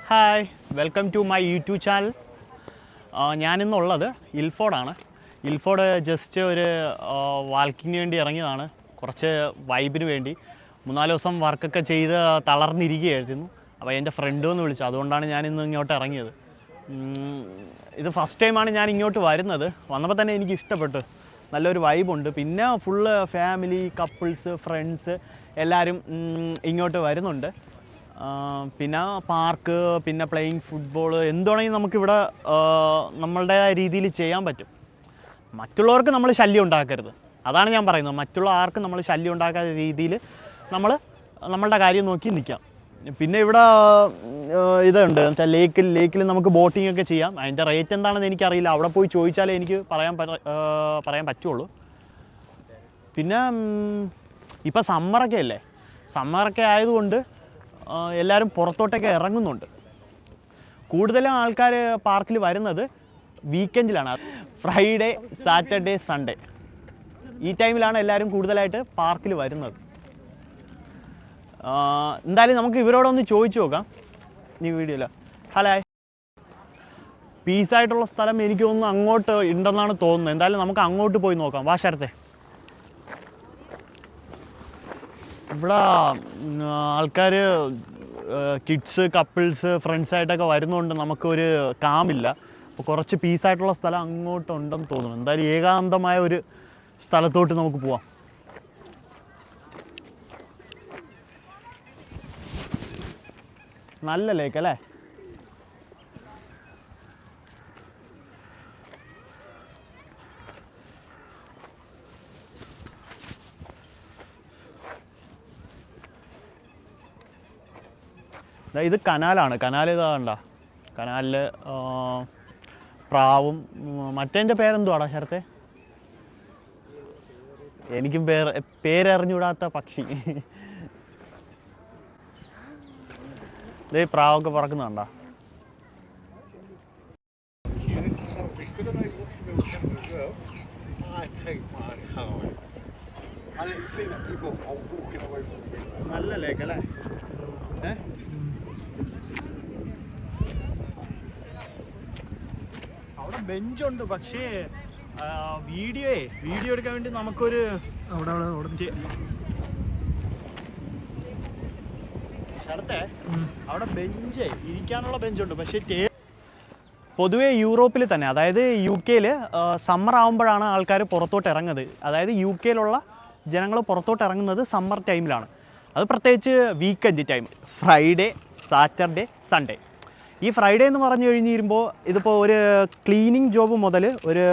Hi, welcome to my YouTube channel. ഞാനിന്നുള്ളത് ഇൽഫോർഡാണ്. Ilford just ഒരു വാക്കിങ്ങിന് വേണ്ടി ഇറങ്ങിയതാണ്, കുറച്ച് വൈബിന് വേണ്ടി. 3-4 ദിവസം വർക്കൊക്കെ ചെയ്ത് തളർന്നിരിക്കുകയായിരുന്നു. അപ്പോൾ എൻ്റെ ഫ്രണ്ട് ഒന്ന് വിളിച്ചു, അതുകൊണ്ടാണ് ഞാനിന്ന് ഇങ്ങോട്ട് ഇറങ്ങിയത്. ഇത് ഫസ്റ്റ് ടൈമാണ് ഞാൻ ഇങ്ങോട്ട് വരുന്നത്. വന്നപ്പോൾ തന്നെ എനിക്ക് ഇഷ്ടപ്പെട്ടു, നല്ലൊരു വൈബുണ്ട്. പിന്നെ ഫുള്ള് ഫാമിലി, കപ്പിൾസ്, ഫ്രണ്ട്സ് എല്ലാവരും ഇങ്ങോട്ട് വരുന്നുണ്ട്. പിന്നെ പാർക്ക്, പിന്നെ പ്ലേയിങ് ഫുട്ബോൾ, എന്തുവാണെങ്കിലും നമുക്കിവിടെ നമ്മളുടെ രീതിയിൽ ചെയ്യാൻ പറ്റും. മറ്റുള്ളവർക്ക് നമ്മൾ ശല്യം ഉണ്ടാക്കരുത്, അതാണ് ഞാൻ പറയുന്നത്. മറ്റുള്ള ആർക്കും നമ്മൾ ശല്യം ഉണ്ടാക്കാത്ത രീതിയിൽ നമ്മൾ നമ്മളുടെ കാര്യം നോക്കി നിൽക്കാം. പിന്നെ ഇവിടെ ഇതുണ്ട് എന്നുവെച്ചാൽ ലേക്കിൽ നമുക്ക് ബോട്ടിംഗ് ഒക്കെ ചെയ്യാം. അതിൻ്റെ റേറ്റ് എന്താണെന്ന് എനിക്കറിയില്ല, അവിടെ പോയി ചോദിച്ചാലേ എനിക്ക് പറയാൻ പറ്റുള്ളൂ. പിന്നെ ഇപ്പം സമ്മറൊക്കെ അല്ലേ, സമ്മറൊക്കെ ആയതുകൊണ്ട് എല്ലാവരും പുറത്തോട്ടൊക്കെ ഇറങ്ങുന്നുണ്ട്. കൂടുതലും ആൾക്കാർ പാർക്കിൽ വരുന്നത് വീക്കെൻഡിലാണ്, ഫ്രൈഡേ, സാറ്റർഡേ, സൺഡേ. ഈ ടൈമിലാണ് എല്ലാവരും കൂടുതലായിട്ട് പാർക്കിൽ വരുന്നത്. എന്തായാലും നമുക്ക് ഇവരോടൊന്ന് ചോദിച്ചു നോക്കാം ഈ വീഡിയോയിൽ. ഹലോ, പീസായിട്ടുള്ള സ്ഥലം എനിക്ക് തോന്നുന്നു അങ്ങോട്ട് ഉണ്ടെന്നാണ് തോന്നുന്നത്. എന്തായാലും നമുക്ക് അങ്ങോട്ട് പോയി നോക്കാം. വാ ശരത്തെ. ഇവിടെ ആൾക്കാർ കിഡ്സ്, കപ്പിൾസ്, ഫ്രണ്ട്സായിട്ടൊക്കെ വരുന്നതുകൊണ്ട് നമുക്കൊരു കാമില്ല. അപ്പോൾ കുറച്ച് പീസായിട്ടുള്ള സ്ഥലം അങ്ങോട്ടുണ്ടെന്ന് തോന്നുന്നു. എന്തായാലും ഏകാന്തമായ ഒരു സ്ഥലത്തോട്ട് നമുക്ക് പോവാം. നല്ല ലേക്ക് അല്ലേ? ഇത് കനാലാണ്. കനാൽ ഇതാ കണ്ട, കനാലിൽ പ്രാവും. മറ്റേൻ്റെ പേരെന്തുവാടാ ശരത്തെ? എനിക്കും പേരറിഞ്ഞുവിടാത്ത പക്ഷി. ഇതേ പ്രാവൊക്കെ പറക്കുന്നുണ്ടോ? നല്ല ലേക്കല്ലേ? അവിടെ ബെഞ്ചുണ്ട്, പക്ഷേ വീഡിയോ എടുക്കാൻ വേണ്ടി നമുക്കൊരു സ്ഥലത്തെ അവിടെ ബെഞ്ച്, ഇരിക്കാനുള്ള ബെഞ്ചുണ്ട്. പക്ഷേ പൊതുവേ യൂറോപ്പിൽ തന്നെ, അതായത് UK-ൽ സമ്മർ ആകുമ്പോഴാണ് ആൾക്കാർ പുറത്തോട്ട് ഇറങ്ങുന്നത്. അതായത് UK-ലുള്ള ജനങ്ങൾ പുറത്തോട്ട് ഇറങ്ങുന്നത് സമ്മർ ടൈമിലാണ്. അത് പ്രത്യേകിച്ച് weekend time, Friday, Saturday, Sunday. ഈ ഫ്രൈഡേ എന്ന് പറഞ്ഞു കഴിഞ്ഞിരുമ്പോൾ ഇതിപ്പോൾ ഒരു ക്ലീനിങ് ജോബ് മുതൽ ഒരു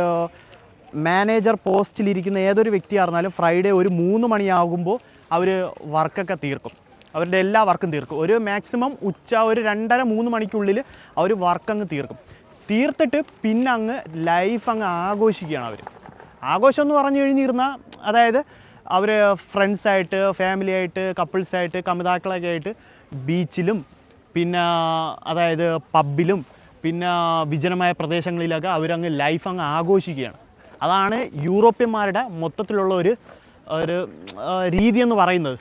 മാനേജർ പോസ്റ്റിലിരിക്കുന്ന ഏതൊരു വ്യക്തിയായിരുന്നാലും ഫ്രൈഡേ ഒരു 3 മണിയാകുമ്പോൾ അവർ വർക്കൊക്കെ തീർക്കും. അവരുടെ എല്ലാ വർക്കും തീർക്കും. ഒരു മാക്സിമം ഉച്ച ഒരു 2:30-3 മണിക്കുള്ളിൽ അവർ വർക്കങ്ങ് തീർത്തിട്ട് പിന്നെ അങ്ങ് ലൈഫ് അങ്ങ് ആഘോഷിക്കുകയാണ് അവർ. ആഘോഷം എന്ന് പറഞ്ഞു കഴിഞ്ഞിരുന്നാൽ അതായത് അവർ ഫ്രണ്ട്സായിട്ട്, ഫാമിലിയായിട്ട്, കപ്പിൾസായിട്ട്, കമിതാക്കളൊക്കെ ആയിട്ട് ബീച്ചിലും, പിന്നെ അതായത് പബ്ബിലും, പിന്നെ വിജനമായ പ്രദേശങ്ങളിലൊക്കെ അവരങ്ങ് ലൈഫ് അങ്ങ് ആഘോഷിക്കുകയാണ്. അതാണ് യൂറോപ്യന്മാരുടെ മൊത്തത്തിലുള്ള ഒരു രീതി എന്ന് പറയുന്നത്.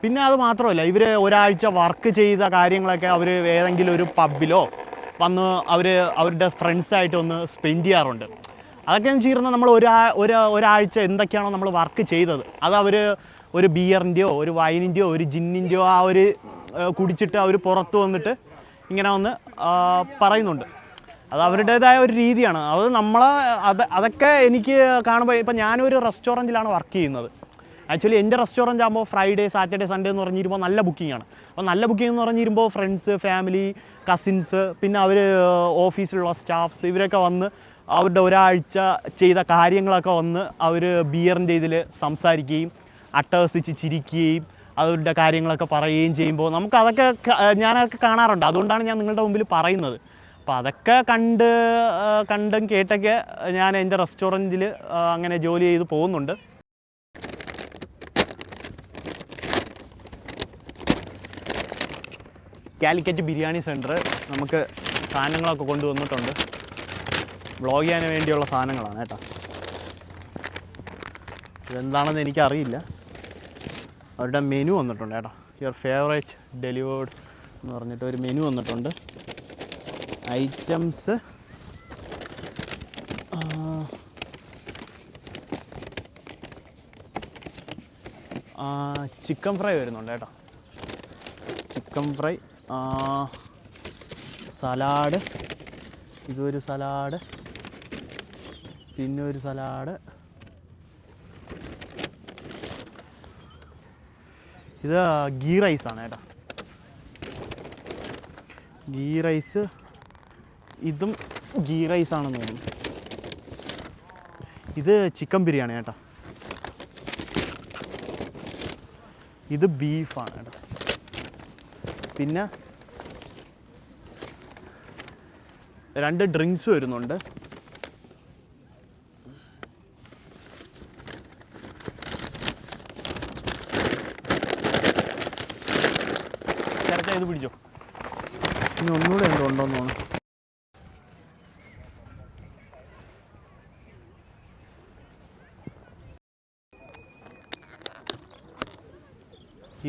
പിന്നെ അത് മാത്രമല്ല, ഇവർ ഒരാഴ്ച വർക്ക് ചെയ്ത കാര്യങ്ങളൊക്കെ അവർ ഏതെങ്കിലും ഒരു പബ്ബിലോ വന്ന് അവരുടെ ഫ്രണ്ട്സായിട്ട് ഒന്ന് സ്പെൻഡ് ചെയ്യാറുണ്ട്. അതൊക്കെയെന്ന് വെച്ചിരുന്നാൽ നമ്മൾ ഒരാഴ്ച എന്തൊക്കെയാണോ നമ്മൾ വർക്ക് ചെയ്തത് അത് അവർ ഒരു ബിയറിൻ്റെയോ ഒരു വൈനിൻ്റെയോ ഒരു ജിന്നിൻ്റെയോ കുടിച്ചിട്ട് അവർ പുറത്ത് വന്നിട്ട് ഇങ്ങനെ ഒന്ന് പറയുന്നുണ്ട്. അത് അവരുടേതായ ഒരു രീതിയാണ്. അതൊക്കെ എനിക്ക് കാണുമ്പോൾ, ഇപ്പം ഞാനൊരു റെസ്റ്റോറൻറ്റിലാണ് വർക്ക് ചെയ്യുന്നത്. ആക്ച്വലി എൻ്റെ റെസ്റ്റോറൻറ്റ് ആകുമ്പോൾ ഫ്രൈഡേ, സാറ്റർഡേ, സൺഡേ എന്ന് പറഞ്ഞിരുമ്പോൾ നല്ല ബുക്കിംഗാണ്. അപ്പോൾ നല്ല ബുക്കിംഗ് എന്ന് പറഞ്ഞിരുമ്പോൾ ഫ്രണ്ട്സ്, ഫാമിലി, കസിൻസ്, പിന്നെ അവർ ഓഫീസിലുള്ള സ്റ്റാഫ്സ്, ഇവരൊക്കെ വന്ന് അവരുടെ ഒരാഴ്ച ചെയ്ത കാര്യങ്ങളൊക്കെ വന്ന് അവർ ബിയറിൻ്റെ ഇതിൽ സംസാരിക്കുകയും അട്ടഹസിച്ച് ചിരിക്കുകയും അവരുടെ കാര്യങ്ങളൊക്കെ പറയുകയും ചെയ്യുമ്പോൾ ഞാനതൊക്കെ കാണാറുണ്ട്. അതുകൊണ്ടാണ് ഞാൻ നിങ്ങളുടെ മുമ്പിൽ പറയുന്നത്. അപ്പോൾ അതൊക്കെ കണ്ടും കേട്ടൊക്കെ ഞാൻ എൻ്റെ റെസ്റ്റോറൻറ്റിൽ അങ്ങനെ ജോലി ചെയ്ത് പോകുന്നുണ്ട്. കാലിക്കറ്റ് ബിരിയാണി സെൻറ്റർ നമുക്ക് സാധനങ്ങളൊക്കെ കൊണ്ടുവന്നിട്ടുണ്ട്. വ്ളോഗ് ചെയ്യാൻ വേണ്ടിയുള്ള സാധനങ്ങളാണ് കേട്ടോ. ഇതെന്താണെന്ന് എനിക്കറിയില്ല. അവരുടെ മെനു വന്നിട്ടുണ്ട് കേട്ടോ. യുവർ ഫേവറേറ്റ് ഡെലിവേർഡ് എന്ന് പറഞ്ഞിട്ട് ഒരു മെനു വന്നിട്ടുണ്ട്. ഐറ്റംസ് ചിക്കൻ ഫ്രൈ വരുന്നുണ്ട് കേട്ടോ. ചിക്കൻ ഫ്രൈ, സലാഡ്, ഇതൊരു സലാഡ്, പിന്നെ ഒരു സലാഡ്, ഇത് ഗീ റൈസാണ് കേട്ടോ. ഗീ റൈസ്, ഇതും ഗീ റൈസാണെന്ന് തോന്നുന്നു. ഇത് ചിക്കൻ ബിരിയാണി കേട്ടോ. ഇത് ബീഫാണ് കേട്ടോ. പിന്നെ 2 ഡ്രിങ്ക്സ് വരുന്നുണ്ട്. ചേർച്ച ഇത് പിടിച്ചോ. ഇനി ഒന്നുകൂടെ ഉണ്ടോന്ന് തോന്നുന്നു.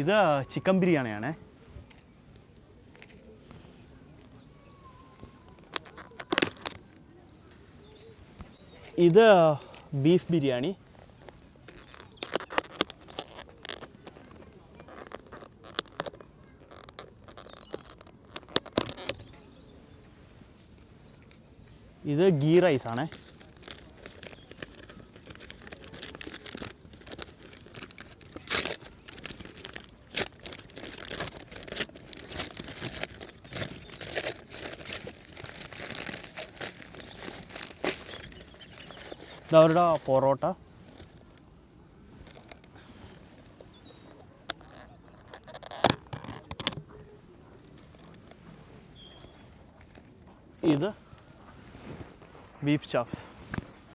ഇത് ചിക്കൻ ബിരിയാണിയാണേ. ഇത് ബീഫ് ബിരിയാണി. ഇത് ഗീ റൈസ് ആണേ. ഇതവരുടെ പൊറോട്ട. ഇത് ബീഫ് ചാപ്സ്.